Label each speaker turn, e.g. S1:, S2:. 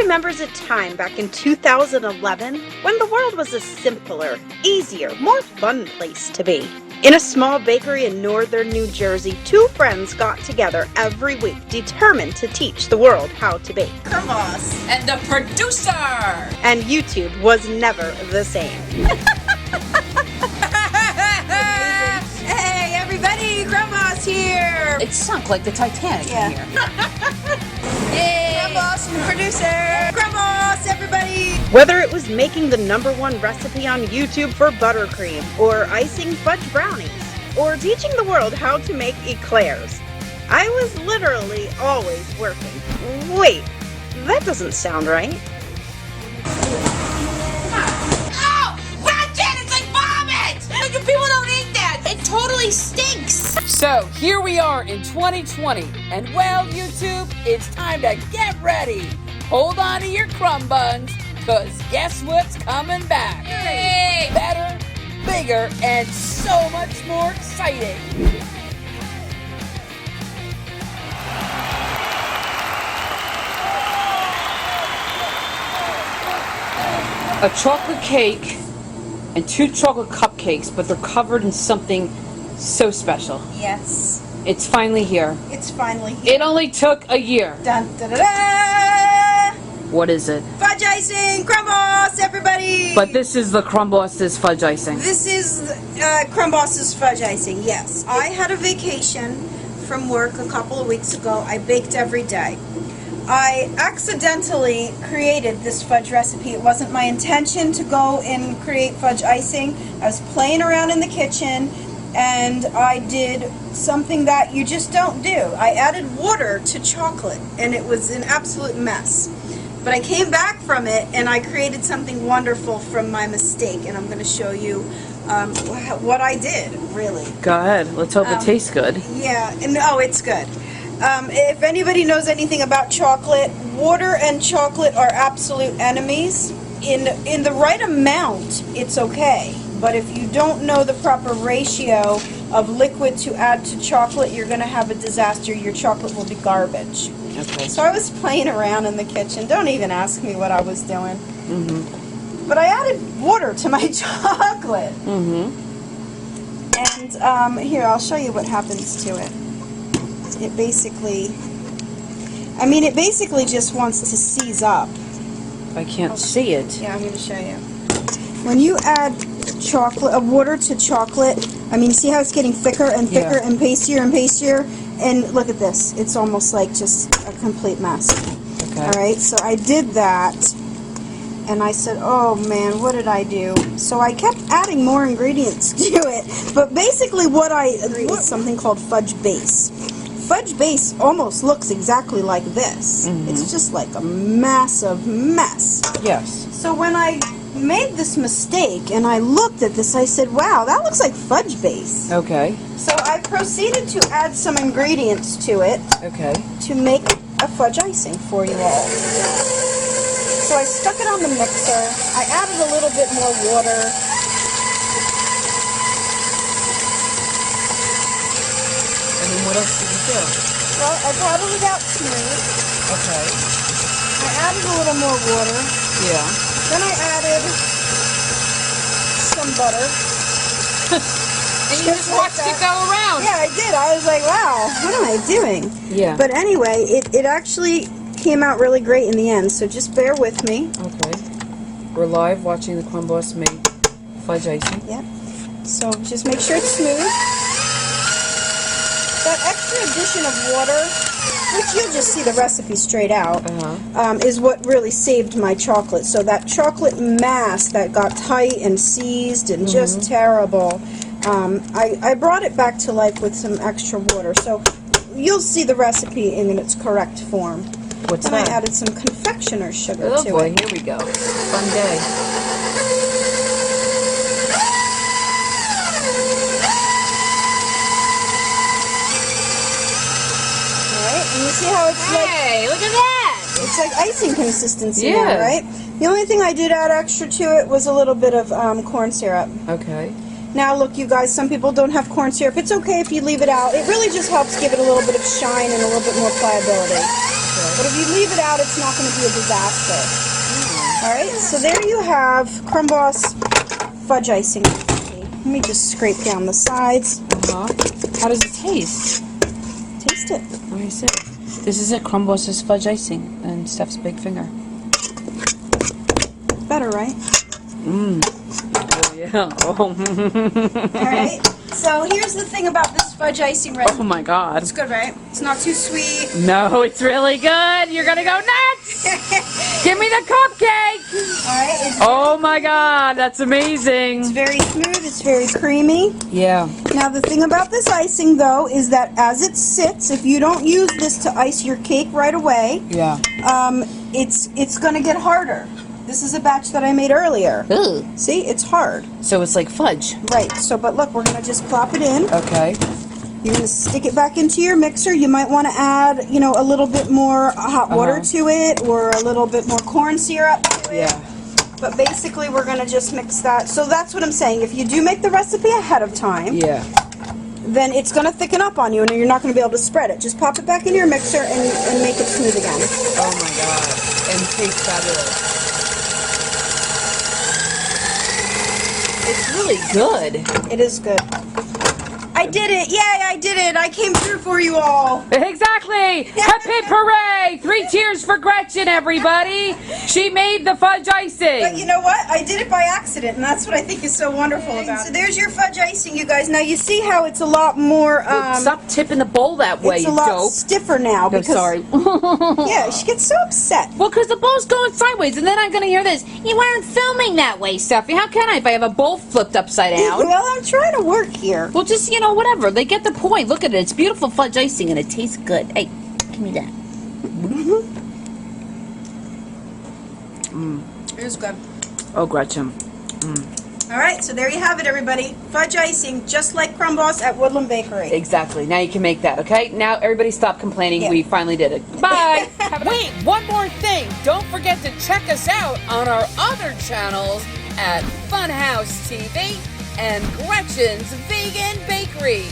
S1: remembers a time back in 2011 when the world was a simpler, easier, more fun place to be. In a small bakery in northern New Jersey, two friends got together every week, determined to teach the world how to bake.
S2: Crumb Boss
S3: And the producer!
S1: And YouTube was never the same.
S2: Hey everybody, Crumb Boss here!
S3: It sunk like the Titanic in here.
S2: Yay! Crumb Boss and the producer! Crumb Boss, everybody!
S1: Whether it was making the #1 recipe on YouTube for buttercream, or icing fudge brownies, or teaching the world how to make eclairs, I was literally always working. Wait, that doesn't sound right.
S3: Oh! Gretchen, it's like vomit! Like, people don't eat that! It totally stinks! So, here we are in 2020, and well, YouTube, it's time to get ready! Hold on to your crumb buns, cause guess what's coming back? Yay! Better, bigger, and so much more exciting! A chocolate cake and 2 chocolate cupcakes, but they're covered in something so special.
S2: Yes,
S3: It's finally here.
S2: it's finally here.
S3: It only took a year.
S2: Dun da da da!
S3: What is it?
S2: Fudge Icing! Crumb Boss, everybody!
S3: But this is the Crumb Boss's fudge icing.
S2: This is Crumb Boss's Fudge Icing, yes. I had a vacation from work a couple of weeks ago. I baked every day. I accidentally created this fudge recipe. It wasn't my intention to go and create fudge icing. I was playing around in the kitchen and I did something that you just don't do. I added water to chocolate and it was an absolute mess. But I came back from it and I created something wonderful from my mistake, and I'm going to show you what I did, really.
S3: Go ahead. Let's hope it tastes good.
S2: Yeah, and oh, it's good. If anybody knows anything about chocolate, water and chocolate are absolute enemies. In the right amount, it's okay. But if you don't know the proper ratio of liquid to add to chocolate, you're going to have a disaster. Your chocolate will be garbage.
S3: Okay.
S2: So I was playing around in the kitchen. Don't even ask me what I was doing. But I added water to my chocolate. And here, I'll show you what happens to it. It basically just wants to seize up.
S3: I can't see it.
S2: Yeah, I'm going to show you. When you add water to chocolate, see how it's getting thicker and thicker and pastier and pastier? And look at this. It's almost like just a complete mess.
S3: Okay.
S2: Alright, so I did that. And I said, oh man, what did I do? So I kept adding more ingredients to it. But basically it's something called fudge base. Fudge base almost looks exactly like this. It's just like a massive mess.
S3: Yes.
S2: So when I made this mistake and I looked at this, I said, wow, that looks like fudge base.
S3: Okay.
S2: So I proceeded to add some ingredients to it to make a fudge icing for you all. So I stuck it on the mixer. I added a little bit more water.
S3: And then what else did you do?
S2: Well, I bottled it out smooth.
S3: Okay.
S2: I added a little more water.
S3: Yeah.
S2: Then I added some butter.
S3: And you just watched it go around.
S2: Yeah, I did. I was like, wow, what am I doing?
S3: Yeah.
S2: But anyway, it actually came out really great in the end, so just bear with me.
S3: Okay. We're live watching the Crumb Boss make fudge icing.
S2: Yep. So just make sure it's smooth. That extra addition of water, which you'll just see the recipe straight out, is what really saved my chocolate. So that chocolate mass that got tight and seized and just terrible, I brought it back to life with some extra water. So you'll see the recipe in its correct form.
S3: What's
S2: and
S3: that?
S2: I added some confectioner sugar to it.
S3: Oh boy, here we go. Fun day.
S2: And you see how it's
S3: Hey, look at that!
S2: it's like icing consistency
S3: Yeah.
S2: now, right? The only thing I did add extra to it was a little bit of corn syrup.
S3: Okay.
S2: Now look, you guys, some people don't have corn syrup. It's okay if you leave it out. It really just helps give it a little bit of shine and a little bit more pliability. Okay. But if you leave it out, it's not going to be a disaster. All right, so there you have Crumb Boss fudge icing. Let me just scrape down the sides.
S3: How does it taste?
S2: Taste it.
S3: Let me see. This is it, Crumb Boss's fudge icing and Steph's big finger.
S2: Better, right?
S3: Oh, yeah. Oh.
S2: All right. So here's the thing about this fudge icing recipe.
S3: Oh my God.
S2: It's good, right? It's not too sweet.
S3: No, it's really good. You're gonna go nuts. Give me the cupcake.
S2: All right.
S3: Oh my God, that's amazing.
S2: It's very smooth. It's very creamy.
S3: Yeah.
S2: Now the thing about this icing, though, is that as it sits, if you don't use this to ice your cake right away, it's gonna get harder. This is a batch that I made earlier.
S3: Ooh.
S2: See, it's hard.
S3: So it's like fudge.
S2: Right. So, but look, we're gonna just plop it in.
S3: Okay.
S2: You're gonna stick it back into your mixer. You might want to add, you know, a little bit more hot water to it, or a little bit more corn syrup to it.
S3: Yeah.
S2: But basically, we're gonna just mix that. So that's what I'm saying. If you do make the recipe ahead of time, then it's gonna thicken up on you, and you're not gonna be able to spread it. Just pop it back in your mixer and make it smooth again.
S3: Oh my God. And tastes fabulous. It's really good.
S2: It is good. I did it! Yay, I did it! I came through for you all!
S3: Exactly! Hip hip hooray! 3 cheers for Gretchen, everybody! She made the fudge icing!
S2: But you know what? I did it by accident, and that's what I think is so wonderful about it. So there's your fudge icing, you guys. Now you see how it's a lot more,
S3: Stop tipping the bowl that way,
S2: it's
S3: you
S2: a lot
S3: dope.
S2: stiffer now.
S3: No,
S2: Because,
S3: sorry.
S2: yeah, she gets so upset.
S3: Well, because the bowl's going sideways, and then I'm going to hear this. You weren't filming that way, Steffi. How can I if I have a bowl flipped upside down?
S2: Well, I'm trying to work here.
S3: Well, just, you know, whatever. They get the point. Look at it. It's beautiful fudge icing, and it tastes good. Hey, give me that.
S2: It was good.
S3: Oh, Gretchen.
S2: All right, so there you have it, everybody. Fudge icing, just like Crumb Boss at Woodland Bakery.
S3: Exactly. Now you can make that, okay? Now everybody stop complaining.
S2: Yeah.
S3: We finally did it. Bye! Wait, one more thing. Don't forget to check us out on our other channels at House TV and Gretchen's Vegan Bakery.